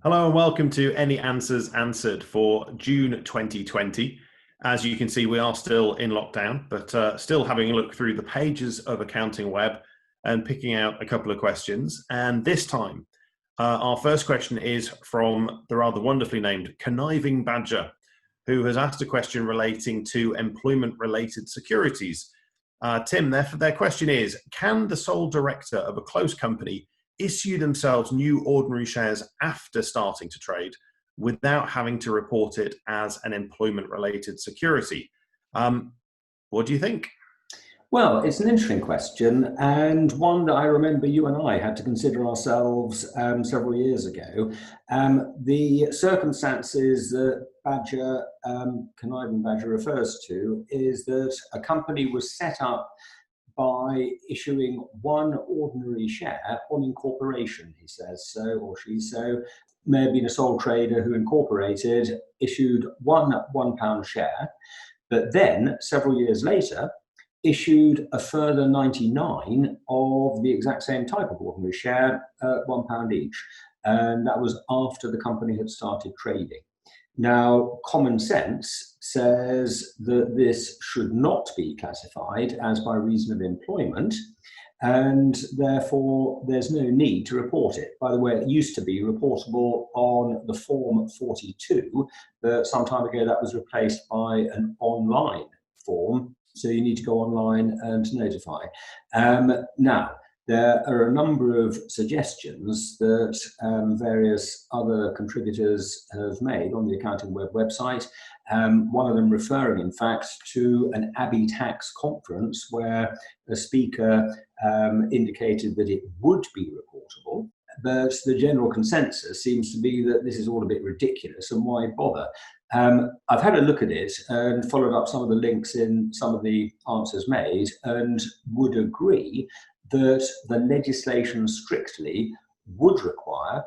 Hello and welcome to Any Answers Answered for June 2020. As you can see, we are still in lockdown, but still having a look through the pages of accountingWEB and picking out a couple of questions. And this time, our first question is from the rather wonderfully named Conniving Badger, who has asked a question relating to employment-related securities. Tim, their question is, can the sole director of a closed company issue themselves new ordinary shares after starting to trade without having to report it as an employment-related security? What do you think? Well, it's an interesting question, and one that I remember you and I had to consider ourselves several years ago. The circumstances that Conniving Badger refers to is that a company was set up by issuing one ordinary share on incorporation, he says so, or she so. May have been a sole trader who incorporated, issued one £1 share, but then several years later issued a further 99 of the exact same type of ordinary share at £1 each. And that was after the company had started trading. Now, common sense says that this should not be classified as by reason of employment, and therefore there's no need to report it. By the way, it used to be reportable on the Form 42, but some time ago that was replaced by an online form, so you need to go online and notify. Now, there are a number of suggestions that various other contributors have made on the accountingWEB website. One of them referring, in fact, to an Abbey Tax conference where a speaker indicated that it would be reportable, but the general consensus seems to be that this is all a bit ridiculous and why bother? I've had a look at it and followed up some of the links in some of the answers made and would agree that the legislation strictly would require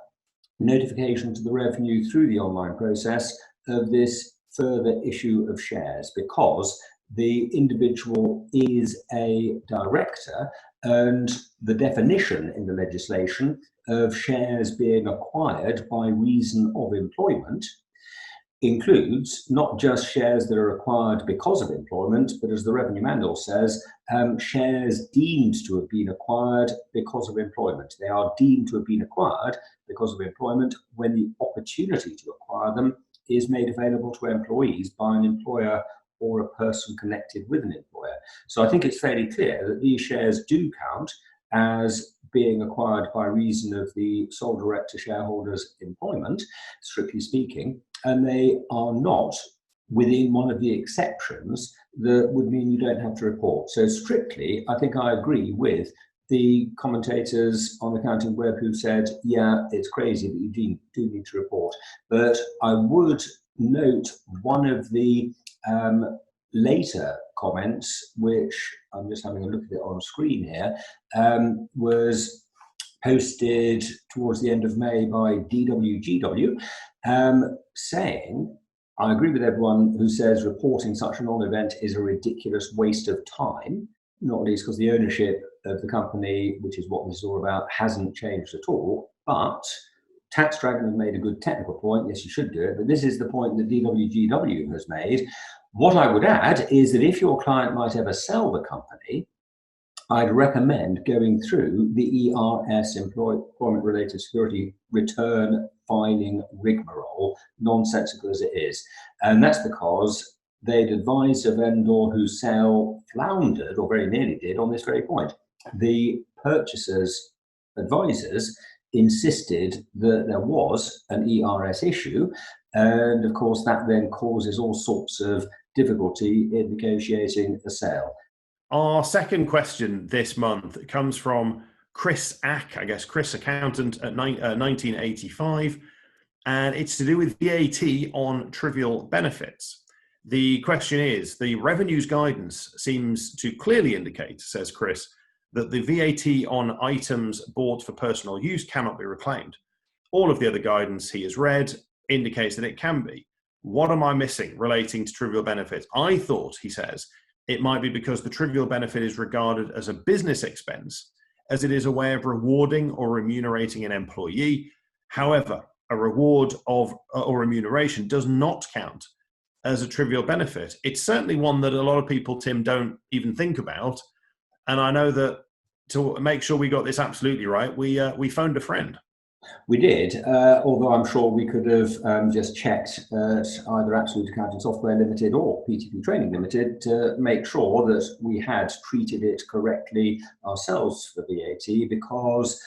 notification to the revenue through the online process of this further issue of shares, because the individual is a director and the definition in the legislation of shares being acquired by reason of employment includes not just shares that are acquired because of employment, but as the Revenue Manual says, shares deemed to have been acquired because of employment. They are deemed to have been acquired because of employment when the opportunity to acquire them is made available to employees by an employer or a person connected with an employer. So I think it's fairly clear that these shares do count as being acquired by reason of the sole director shareholder's employment, strictly speaking, and they are not within one of the exceptions that would mean you don't have to report. So strictly, I think I agree with the commentators on accountingWEB who said, yeah, it's crazy that you do need to report. But I would note one of the later comments, which I'm just having a look at it on screen here, was posted towards the end of May by DWGW, saying, I agree with everyone who says reporting such a non-event is a ridiculous waste of time, not least because the ownership of the company, which is what this is all about, hasn't changed at all. But Tax Dragon has made a good technical point. Yes, you should do it. But this is the point that DWGW has made. What I would add is that if your client might ever sell the company, I'd recommend going through the ERS, Employment-Related Security Return Filing rigmarole, nonsensical as it is. And that's because they'd advised a vendor whose sale floundered, or very nearly did, on this very point. The purchaser's advisors insisted that there was an ERS issue, and of course that then causes all sorts of difficulty in negotiating a sale. Our second question this month comes from Chris Ack, I guess Chris Accountant at 1985, and it's to do with VAT on trivial benefits. The question is, the revenues guidance seems to clearly indicate, says Chris, that the VAT on items bought for personal use cannot be reclaimed. All of the other guidance he has read indicates that it can be. What am I missing relating to trivial benefits? I thought, he says, it might be because the trivial benefit is regarded as a business expense, as it is a way of rewarding or remunerating an employee. However, a reward of or remuneration does not count as a trivial benefit. It's certainly one that a lot of people, Tim, don't even think about. And I know that to make sure we got this absolutely right, we phoned a friend. We did, although I'm sure we could have just checked at either Absolute Accounting Software Limited or PTP Training Limited to make sure that we had treated it correctly ourselves for VAT, because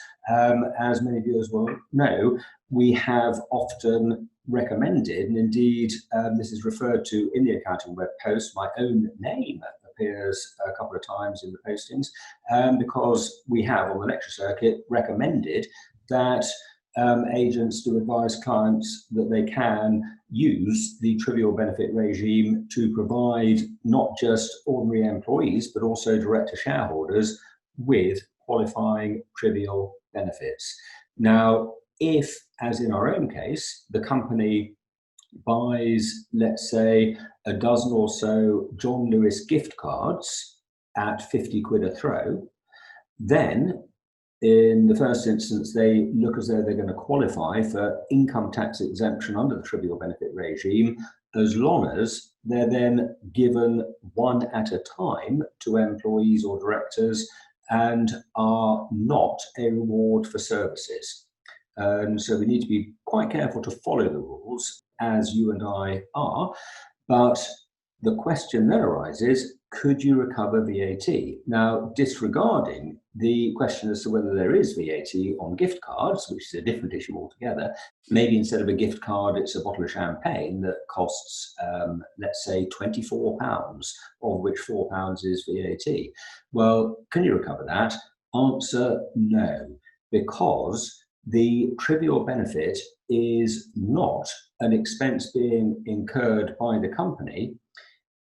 as many viewers will know, we have often recommended, and indeed this is referred to in the accountingWEB post, my own name appears a couple of times in the postings, because we have on the lecture circuit recommended that agents do advise clients that they can use the trivial benefit regime to provide not just ordinary employees, but also director shareholders with qualifying trivial benefits. Now, if, as in our own case, the company buys, let's say, a dozen or so John Lewis gift cards at 50 quid a throw, then in the first instance, they look as though they're going to qualify for income tax exemption under the trivial benefit regime, as long as they're then given one at a time to employees or directors and are not a reward for services. And so we need to be quite careful to follow the rules, as you and I are. But the question then arises, could you recover VAT? Now, disregarding the question as to whether there is VAT on gift cards, which is a different issue altogether, maybe instead of a gift card, it's a bottle of champagne that costs, let's say, £24, of which £4 is VAT. Well, can you recover that? Answer, no, because the trivial benefit is not an expense being incurred by the company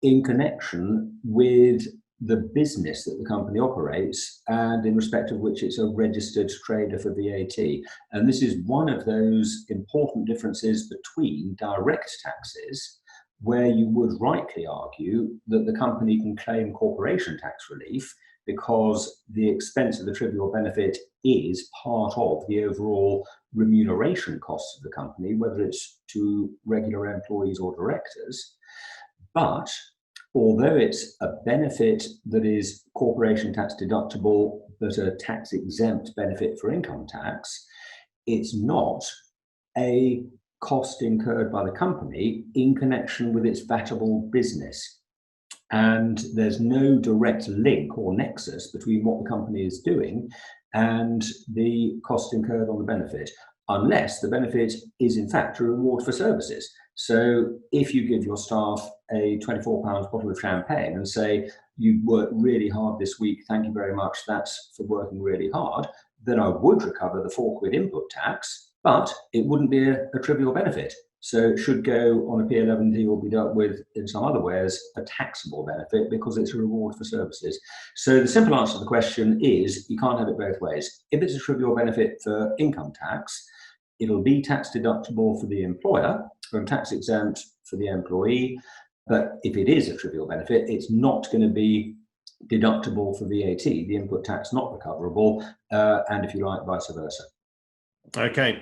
in connection with the business that the company operates and in respect of which it's a registered trader for VAT. And this is one of those important differences between direct taxes, where you would rightly argue that the company can claim corporation tax relief because the expense of the trivial benefit is part of the overall remuneration costs of the company, whether it's to regular employees or directors. But although it's a benefit that is corporation tax deductible, but a tax exempt benefit for income tax, it's not a cost incurred by the company in connection with its vatable business. And there's no direct link or nexus between what the company is doing and the cost incurred on the benefit, unless the benefit is in fact a reward for services. So if you give your staff a £24 bottle of champagne and say, you worked really hard this week, thank you very much, that's for working really hard, then I would recover the £4 input tax, but it wouldn't be a trivial benefit. So it should go on a P11D or be dealt with in some other way as a taxable benefit because it's a reward for services. So the simple answer to the question is you can't have it both ways. If it's a trivial benefit for income tax, it'll be tax deductible for the employer and tax exempt for the employee. But if it is a trivial benefit, it's not going to be deductible for VAT, the input tax not recoverable, and if you like, vice versa. Okay.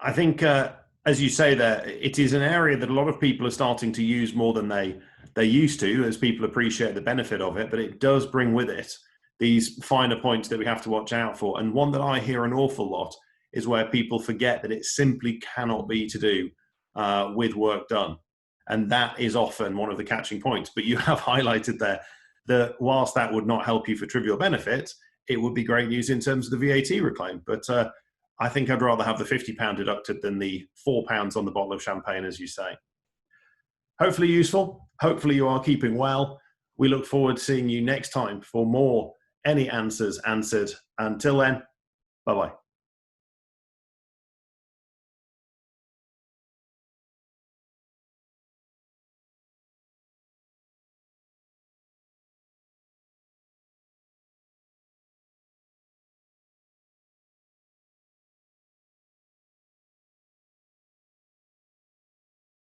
I think, as you say there, it is an area that a lot of people are starting to use more than they used to, as people appreciate the benefit of it, but it does bring with it these finer points that we have to watch out for. And one that I hear an awful lot is where people forget that it simply cannot be to do with work done. And that is often one of the catching points. But you have highlighted there that whilst that would not help you for trivial benefit, it would be great news in terms of the VAT reclaim. But I think I'd rather have the £50 deducted than the £4 on the bottle of champagne, as you say. Hopefully useful. Hopefully you are keeping well. We look forward to seeing you next time for more Any Answers Answered. Until then, bye-bye.